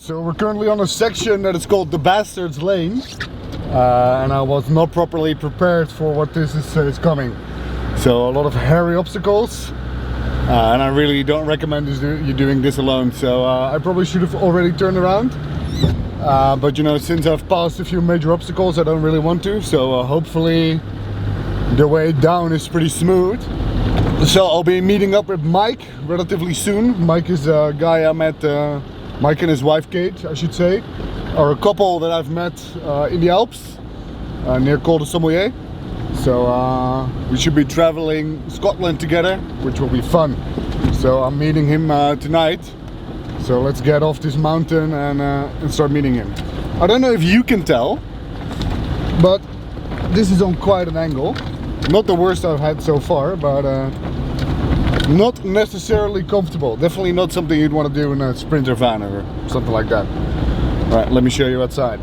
So we're currently on a section that is called the Bastards Lane, and I was not properly prepared for what this is coming. So a lot of hairy obstacles, and I really don't recommend you doing this alone. So I probably should have already turned around, but you know, since I've passed a few major obstacles, I don't really want to. So hopefully the way down is pretty smooth. So I'll be meeting up with Mike relatively soon. Mike is a guy I met, Mike and his wife Kate, I should say, are a couple that I've met in the Alps near Col de Sommier. So we should be traveling Scotland together, which will be fun. So I'm meeting him tonight. So let's get off this mountain and start meeting him. I don't know if you can tell, but this is on quite an angle. Not the worst I've had so far, but not necessarily comfortable. Definitely not something you'd want to do in a Sprinter van or something like that. Alright, let me show you outside.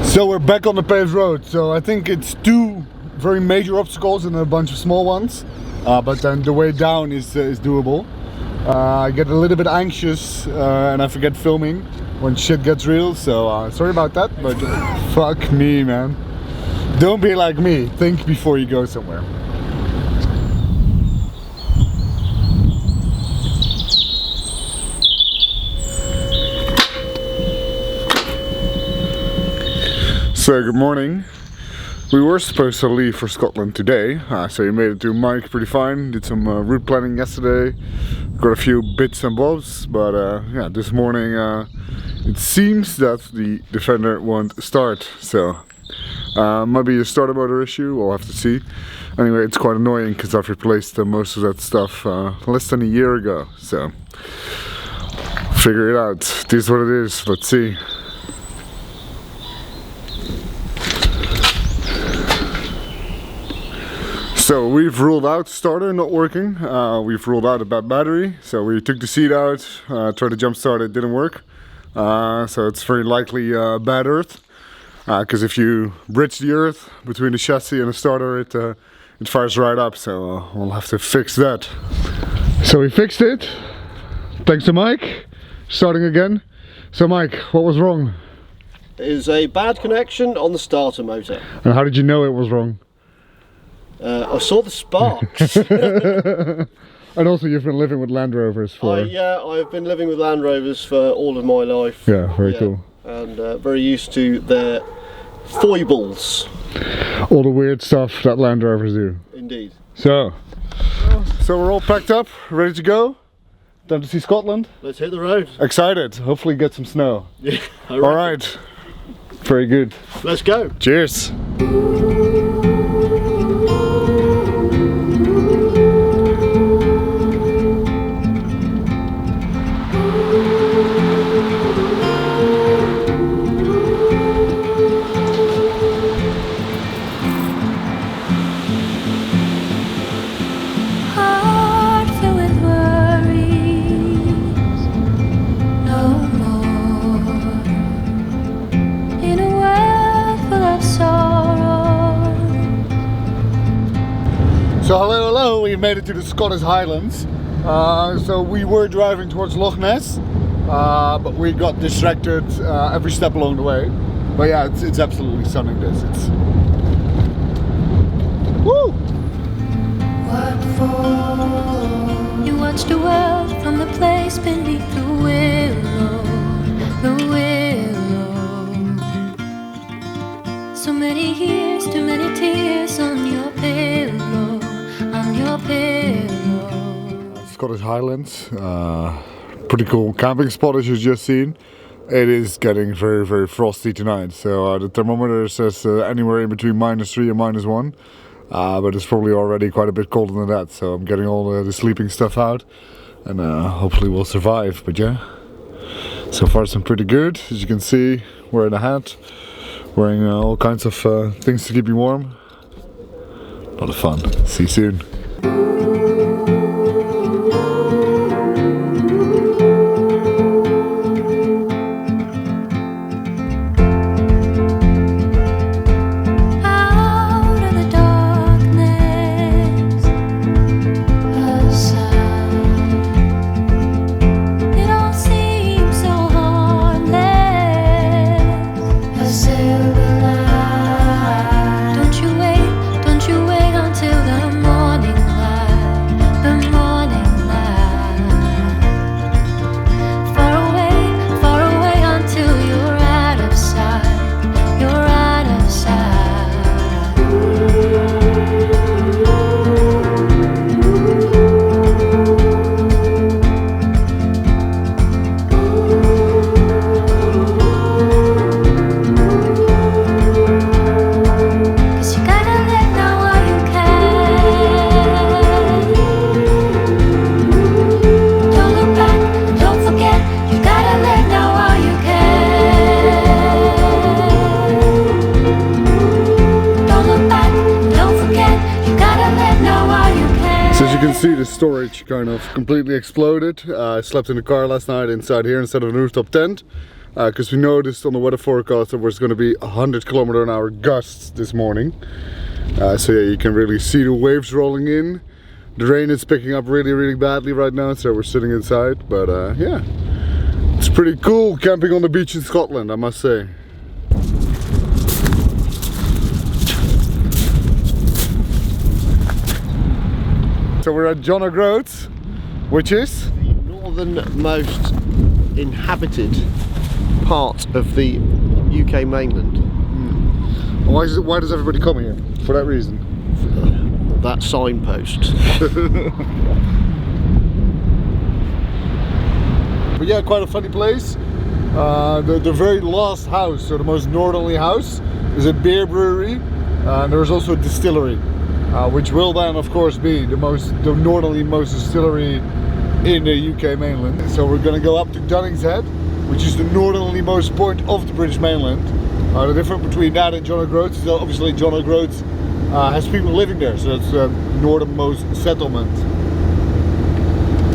So we're back on the paved road. So I think it's two very major obstacles and a bunch of small ones, but then the way down is doable. I get a little bit anxious and I forget filming when shit gets real, so sorry about that, but fuck me, man. Don't be like me, think before you go somewhere. So good morning. We were supposed to leave for Scotland today, so we made it to Mike pretty fine. Did some route planning yesterday, got a few bits and bobs, but yeah, this morning it seems that the Defender won't start, so maybe a starter motor issue, we'll have to see. Anyway, it's quite annoying because I've replaced most of that stuff less than a year ago, so figure it out. This is what it is, let's see. So we've ruled out starter not working, we've ruled out a bad battery, so we took the seat out, tried to jump start, it didn't work. So it's very likely bad earth, because if you bridge the earth between the chassis and the starter, it fires right up, so we'll have to fix that. So we fixed it, thanks to Mike, starting again. So Mike, what was wrong? It is a bad connection on the starter motor. And how did you know it was wrong? I saw the sparks. And also you've been living with Landrovers for... yeah, I've been living with Landrovers for all of my life. Yeah, very cool. And very used to their foibles. All the weird stuff that Landrovers do. Indeed. So we're all packed up, ready to go. Time to see Scotland. Let's hit the road. Excited, hopefully get some snow. Yeah. Alright, very good. Let's go. Cheers. So hello, we made it to the Scottish Highlands. So we were driving towards Loch Ness, but we got distracted every step along the way. But yeah, it's absolutely stunning this. It's... Woo! What for? You watch the world from the place beneath the willow, the willow. So many years, too many tears on your pillow, on your pillow. Scottish Highlands, pretty cool camping spot as you've just seen. It is getting very, very frosty tonight, so the thermometer says anywhere in between -3 and -1, but it's probably already quite a bit colder than that, so I'm getting all the sleeping stuff out, and hopefully we'll survive. But yeah, so far it's been pretty good. As you can see, wearing a hat, wearing all kinds of things to keep you warm. A lot of fun. See you soon. Out of the darkness, a sound. It all seems so harmless. A silver light. Don't you wait until the morning light, the morning light. Far away until you're out of sight, you're out of sight. Cause you gotta let know while you can. Don't look back, don't forget. You gotta let know while you can. Don't look back, don't forget. You gotta let know while you can. So as you can see, the storage kind of completely exploded. I slept in the car last night inside here instead of a rooftop tent. Because we noticed on the weather forecast that there's going to be 100 km/h gusts this morning. So yeah, you can really see the waves rolling in. The rain is picking up really badly right now, so we're sitting inside. But yeah, it's pretty cool camping on the beach in Scotland, I must say. So we're at John O'Groats, which is? The northernmost inhabited part of the UK mainland. Why does everybody come here? For that reason. That signpost. But yeah, quite a funny place. The very last house, so the most northerly house, is a beer brewery. And there's also a distillery, which will then of course be the northerly most distillery in the UK mainland. So we're gonna go up to Dunning's Head, which is the northerly most point of the British mainland. The difference between that and John O'Groats is that obviously John O'Groats has people living there, so that's the northernmost settlement.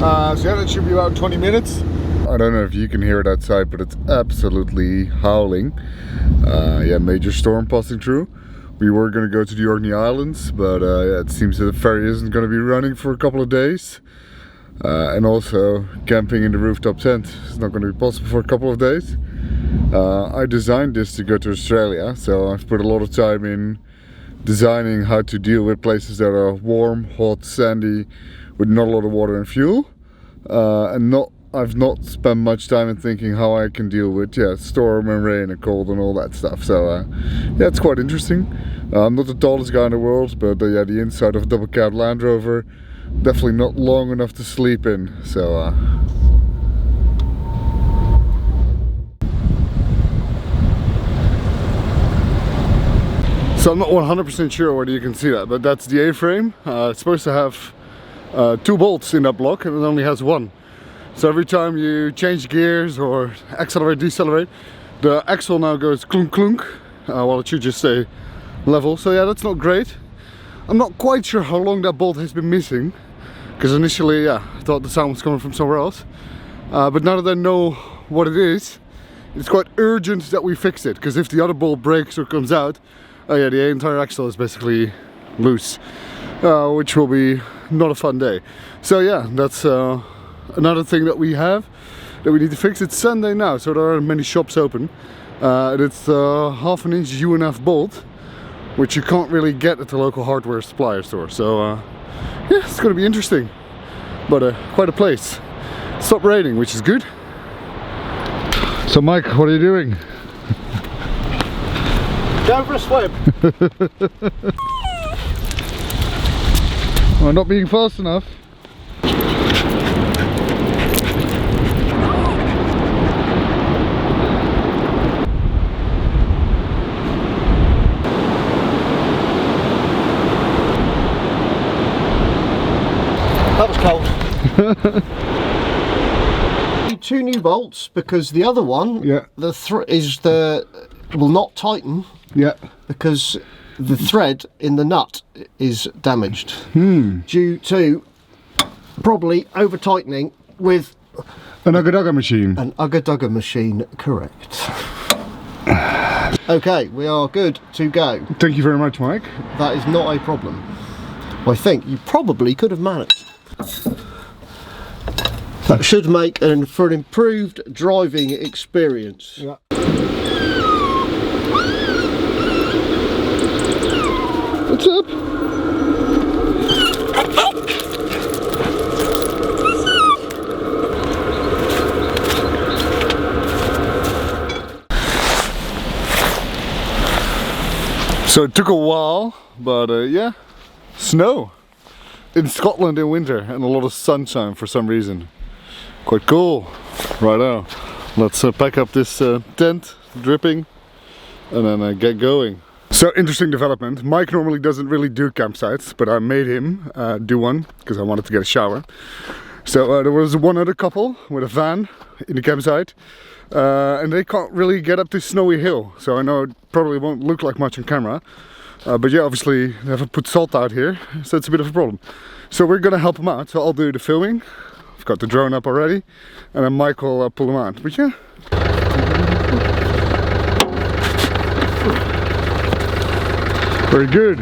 So yeah, that should be about 20 minutes. I don't know if you can hear it outside, but it's absolutely howling. Yeah, major storm passing through. We were going to go to the Orkney Islands, but yeah, it seems that the ferry isn't going to be running for a couple of days. And also camping in the rooftop tent is not going to be possible for a couple of days. I designed this to go to Australia, so I've put a lot of time in designing how to deal with places that are warm, hot, sandy, with not a lot of water and fuel. I've not spent much time in thinking how I can deal with storm and rain and cold and all that stuff. So yeah, it's quite interesting. I'm not the tallest guy in the world, but yeah, the inside of a double cab Landrover, definitely not long enough to sleep in. So so I'm not 100% sure whether you can see that, but that's the A-frame. It's supposed to have 2 bolts in that block, and it only has 1. So every time you change gears or accelerate, decelerate, the axle now goes clunk clunk, while it should just stay level. So yeah, that's not great. I'm not quite sure how long that bolt has been missing, because initially, yeah, I thought the sound was coming from somewhere else. But now that I know what it is, it's quite urgent that we fix it, because if the other bolt breaks or comes out, yeah, the entire axle is basically loose, which will be not a fun day. So yeah, that's another thing that we have that we need to fix. It's Sunday now, so there aren't many shops open. And it's a 1/2 inch UNF bolt, which you can't really get at the local hardware supplier store. So yeah, it's going to be interesting, but quite a place. It stopped raining, which is good. So Mike, what are you doing? Going for a swim. Well, not being fast enough. That was cold. 2 new bolts, because the other one, yeah, will not tighten. Yeah. Because the thread in the nut is damaged due to probably over tightening with an Ugga machine. An Ugga machine, correct. Okay, we are good to go. Thank you very much, Mike. That is not a problem. I think you probably could have managed. That should make for an improved driving experience. Yeah. What's up? So it took a while, but yeah, snow in Scotland in winter and a lot of sunshine for some reason. Quite cool. Righto, let's pack up this tent, dripping, and then get going. So interesting development. Mike normally doesn't really do campsites, but I made him do one because I wanted to get a shower. So there was one other couple with a van in the campsite. And they can't really get up this snowy hill, so I know it probably won't look like much on camera, but yeah, obviously they haven't put salt out here, so it's a bit of a problem. So we're gonna help them out, so I'll do the filming. I've got the drone up already, and then Mike will pull them out, but yeah. Very good.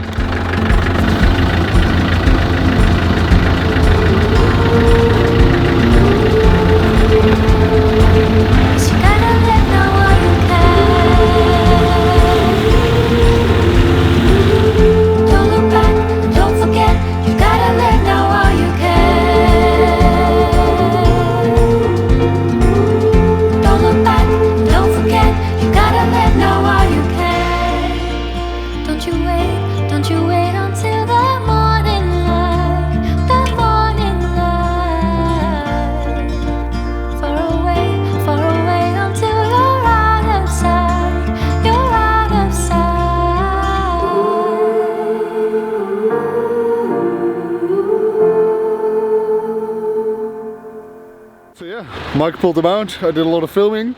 So yeah, Mike pulled them out, I did a lot of filming,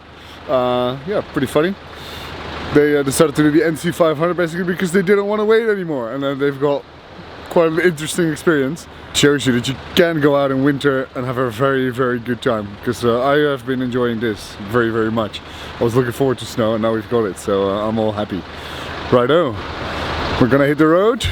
yeah, pretty funny. They decided to do the NC 500 basically because they didn't want to wait anymore, and then they've got quite an interesting experience. Shows you that you can go out in winter and have a very, very good time, because I have been enjoying this very, very much. I was looking forward to snow and now we've got it, so I'm all happy. Righto, we're gonna hit the road.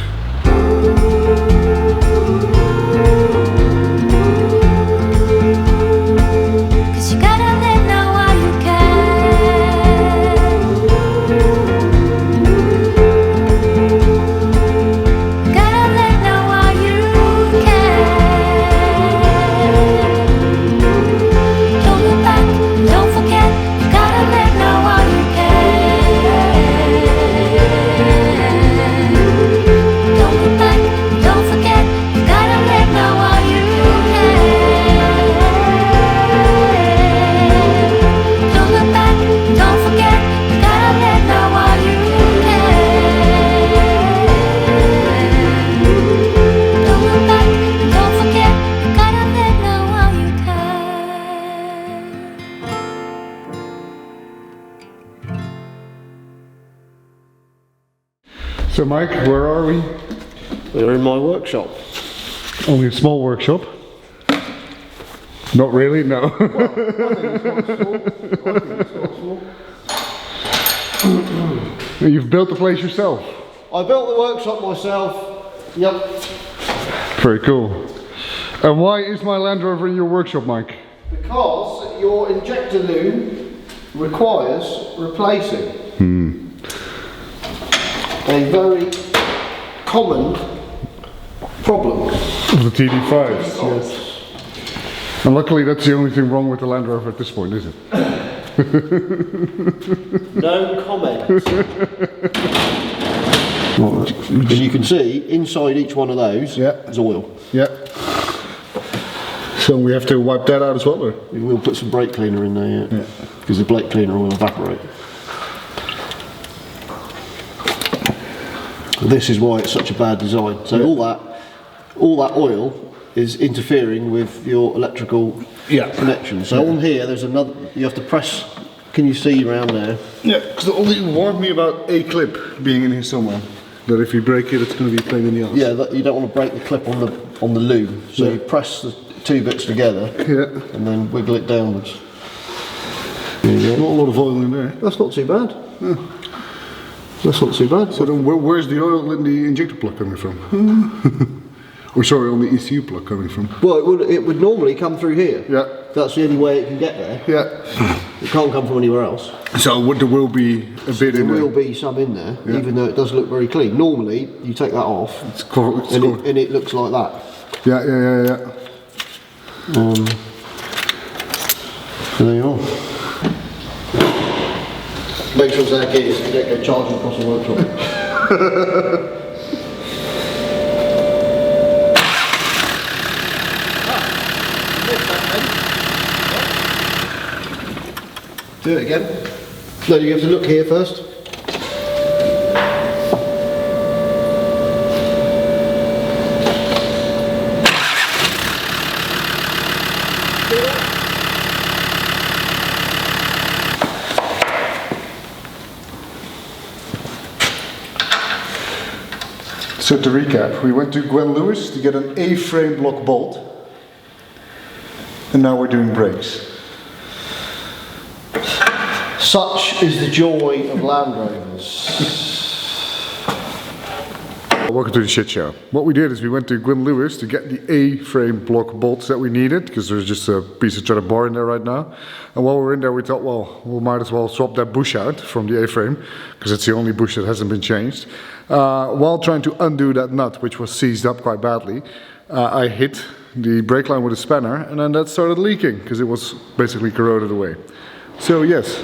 So Mike, where are we? We're in my workshop. Only a small workshop? Not really, no. You've built the place yourself? I built the workshop myself, yep. Very cool. And why is my Landrover in your workshop, Mike? Because your injector loom requires replacing. A very common problem. Of the TD5s, yes. And luckily that's the only thing wrong with the Landrover at this point, is it? No comment. As you can see, inside each one of those is oil. Yeah. So we have to wipe that out as well, or? We will put some brake cleaner in there, because the brake cleaner will evaporate. This is why it's such a bad design. So all that oil is interfering with your electrical connection. So on here, there's another. You have to press. Can you see around there? Yeah, because it only warned me about a clip being in here somewhere. That if you break it, it's going to be a pain in the ass. Yeah, you don't want to break the clip on the loom. So you press the two bits together, and then wiggle it downwards. Not a lot of oil in there. That's not too bad. Yeah. That's not too bad. So then where's the oil in the injector plug coming from? Or sorry, on the ECU plug coming from? Well, it would normally come through here. Yeah. That's the only way it can get there. Yeah. It can't come from anywhere else. So there will be a bit in there? There will be some in there, even though it does look very clean. Normally, you take that off, and it looks like that. Yeah. So there you are. Make sure it's that gears, so you don't go charging across the workshop. Do it again. No, you have to look here first. So to recap, we went to Gwen Lewis to get an A-frame block bolt, and now we're doing brakes. Such is the joy of Landrovers. Welcome to the shit show. What we did is we went to Gwen Lewis to get the A-frame block bolts that we needed, because there's just a piece of cheddar bar in there right now. And while we were in there, we thought, well, we might as well swap that bush out from the A-frame, because it's the only bush that hasn't been changed. While trying to undo that nut, which was seized up quite badly, I hit the brake line with a spanner, and then that started leaking, because it was basically corroded away. So yes.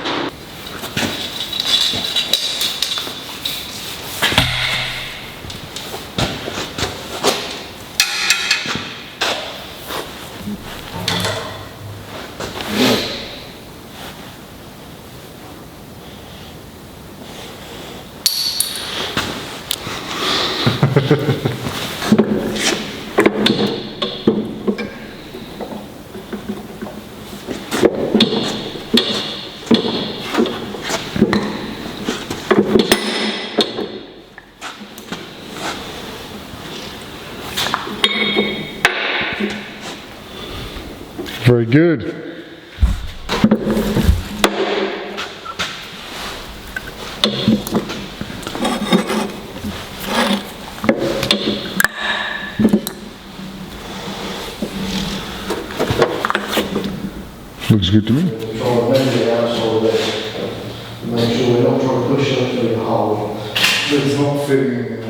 Very good. Looks good to me. Try and bend it outside of this. Make sure we're not trying to push it through the hole. It's not fitting.